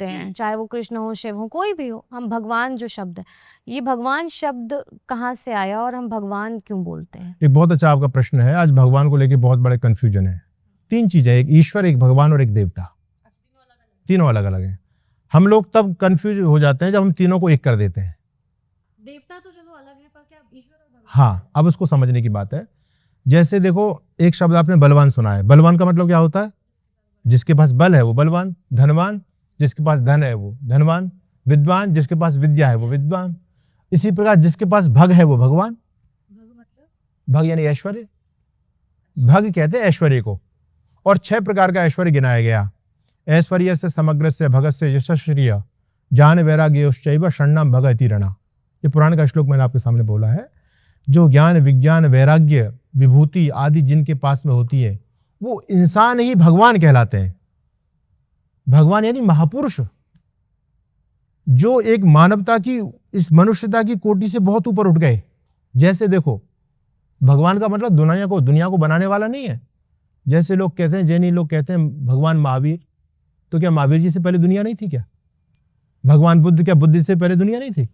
बोलते हैं, चाहे वो कृष्ण हो, शिव हो, कोई भी हो, हम भगवान जो शब्द है, ये भगवान शब्द कहाँ से आया और हम भगवान क्यों बोलते हैं? एक बहुत अच्छा आपका प्रश्न है। आज भगवान को लेके बहुत बड़े कंफ्यूजन है। 3 चीजें, एक ईश्वर, एक भगवान और एक देवता। तीनों अलग अलग हैं। हम लोग तब कंफ्यूज हो जाते हैं जब हम तीनों को एक कर देते हैं। देवता तो चलो अलग है, पर क्या ईश्वर और भगवान? हाँ, अब उसको समझने की बात है। जैसे देखो, एक शब्द आपने बलवान सुना है। बलवान का मतलब क्या होता है? जिसके पास बल है वो बलवान। धनवान, जिसके पास धन है वो धनवान। विद्वान, जिसके पास विद्या है वो विद्वान। इसी प्रकार जिसके पास भग है वो भगवान। भग यानी ऐश्वर्य। भग कहते हैं ऐश्वर्य को। और 6 प्रकार का ऐश्वर्य गिनाया गया। ऐश्वर्य से समग्र से भगत से यशस्श्रिय ज्ञान वैराग्योश्चैव शरणम भगति रणा। ये पुराण का श्लोक मैंने आपके सामने बोला है। जो ज्ञान, विज्ञान, वैराग्य, विभूति आदि जिनके पास में होती है वो इंसान ही भगवान कहलाते हैं। भगवान यानी महापुरुष, जो एक मानवता की, इस मनुष्यता की कोटि से बहुत ऊपर उठ गए। जैसे देखो, भगवान का मतलब दुनिया को बनाने वाला नहीं है। जैसे लोग कहते हैं, जैनी लोग कहते हैं भगवान महावीर, तो क्या महावीर जी से पहले दुनिया नहीं थी क्या? भगवान बुद्ध, क्या बुद्ध से पहले दुनिया नहीं थी?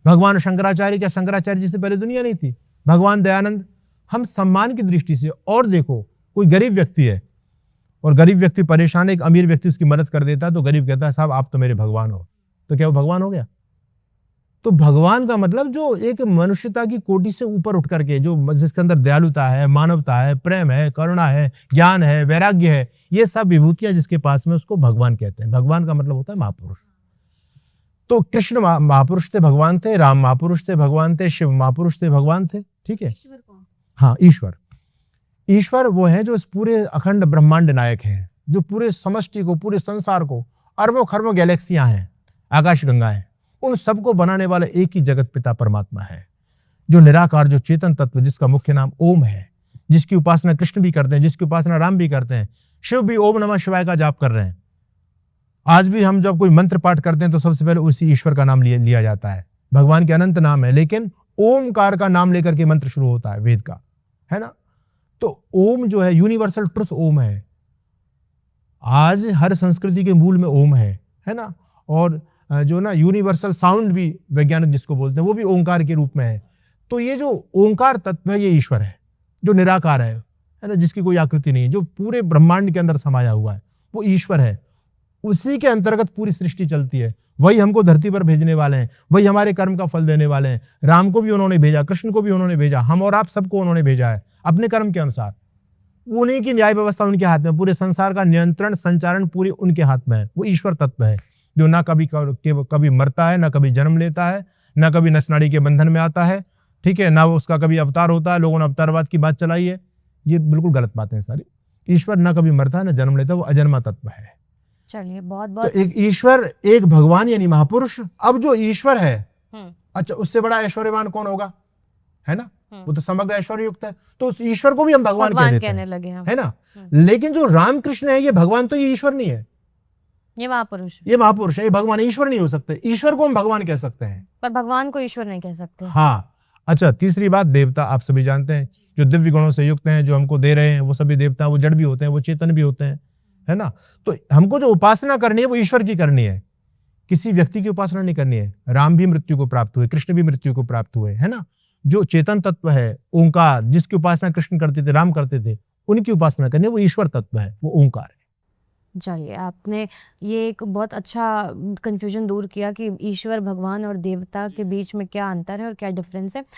भगवान शंकराचार्य, क्या शंकराचार्य जी से पहले दुनिया नहीं थी? भगवान दयानंद। हम सम्मान की दृष्टि से, और देखो, कोई गरीब व्यक्ति है और गरीब व्यक्ति परेशान है, एक अमीर व्यक्ति उसकी मदद कर देता है, तो गरीब कहता है साहब आप तो मेरे भगवान हो। तो क्या वो भगवान हो गया? तो भगवान का मतलब जो एक मनुष्यता की कोटि से ऊपर उठ करके, जो जिसके अंदर दयालुता है, मानवता है, प्रेम है, करुणा है, ज्ञान है, वैराग्य है, ये सब विभूतियां जिसके पास में, उसको भगवान कहते हैं। भगवान का मतलब होता है महापुरुष। तो कृष्ण महापुरुष थे, भगवान थे। राम महापुरुष थे, भगवान थे। शिव महापुरुष थे, भगवान थे। ठीक है। ईश्वर कौन? हाँ, ईश्वर। ईश्वर वो है जो इस पूरे अखंड ब्रह्मांड नायक है, जो पूरे समष्टि को, पूरे संसार को, अरबों खरबों गैलेक्सियां हैं, आकाश गंगाएं, उन सबको बनाने वाला एक ही जगत पिता परमात्मा है, जो निराकार, जो चेतन तत्व, जिसका मुख्य नाम ओम है, जिसकी उपासना कृष्ण भी करते हैं, जिसकी उपासना राम भी करते हैं। शिव भी ओम नमः शिवाय का जाप कर रहे हैं। आज भी हम जब कोई मंत्र पाठ करते हैं तो सबसे पहले उसी ईश्वर का नाम लिया जाता है। भगवान के अनंत नाम है, लेकिन ओमकार का नाम लेकर के मंत्र शुरू होता है वेद का, है ना। तो ओम जो है यूनिवर्सल ट्रुथ ओम है। आज हर संस्कृति के मूल में ओम है ना। और जो ना यूनिवर्सल साउंड भी वैज्ञानिक जिसको बोलते हैं, वो भी ओंकार के रूप में है। तो ये जो ओंकार तत्व है, ये ईश्वर है, जो निराकार है ना, जिसकी कोई आकृति नहीं है, जो पूरे ब्रह्मांड के अंदर समाया हुआ है, वो ईश्वर है। उसी के अंतर्गत पूरी सृष्टि चलती है। वही हमको धरती पर भेजने वाले हैं, वही हमारे कर्म का फल देने वाले हैं। राम को भी उन्होंने भेजा, कृष्ण को भी उन्होंने भेजा, हम और आप सबको उन्होंने भेजा है अपने कर्म के अनुसार। उन्हीं की न्याय व्यवस्था उनके हाथ में, पूरे संसार का नियंत्रण, संचारण पूरे उनके हाथ में है। वो ईश्वर तत्व है, जो ना कभी मरता है, ना कभी जन्म लेता है, ना कभी नसनाड़ी के बंधन में आता है। ठीक है, ना वो उसका कभी अवतार होता है। लोगों ने अवतारवाद की बात चलाई है, ये बिल्कुल गलत बातें हैं सारी। ईश्वर ना कभी मरता है, ना जन्म लेता है, वो अजन्मा तत्व है। चलिए, बहुत तो बहुत एक ईश्वर, एक भगवान यानी महापुरुष। अब जो ईश्वर है, अच्छा, उससे बड़ा ऐश्वर्यवान कौन होगा, है ना। वो तो समग्र ऐश्वर्य युक्त है, तो उस ईश्वर को भी हम भगवान कह देते कहने हैं, लगे हम, है ना। लेकिन जो रामकृष्ण है, ये भगवान तो ये ईश्वर नहीं है, ये महापुरुष, ये महापुरुष है। ये भगवान, ईश्वर नहीं हो सकते। ईश्वर को हम भगवान कह सकते हैं, पर भगवान को ईश्वर नहीं कह सकते। हाँ। अच्छा, तीसरी बात, देवता। आप सभी जानते हैं, जो दिव्य गुणों से युक्त हैं, जो हमको दे रहे हैं, वो सभी देवता। वो जड़ भी होते हैं, वो चेतन भी होते हैं, है ना। तो हमको जो उपासना करनी है वो ईश्वर की करनी है, किसी व्यक्ति की उपासना नहीं करनी है। राम भी मृत्यु को प्राप्त हुए, कृष्ण भी मृत्यु को प्राप्त हुए, है ना। जो चेतन तत्व है, ओंकार, जिसकी उपासना कृष्ण करते थे, राम करते थे, उनकी उपासना करनी है, वो ईश्वर तत्व है, वो ओंकार है। चलिए, आपने ये एक बहुत अच्छा कंफ्यूजन दूर किया कि ईश्वर, भगवान और देवता के बीच में क्या अंतर है और क्या डिफरेंस है।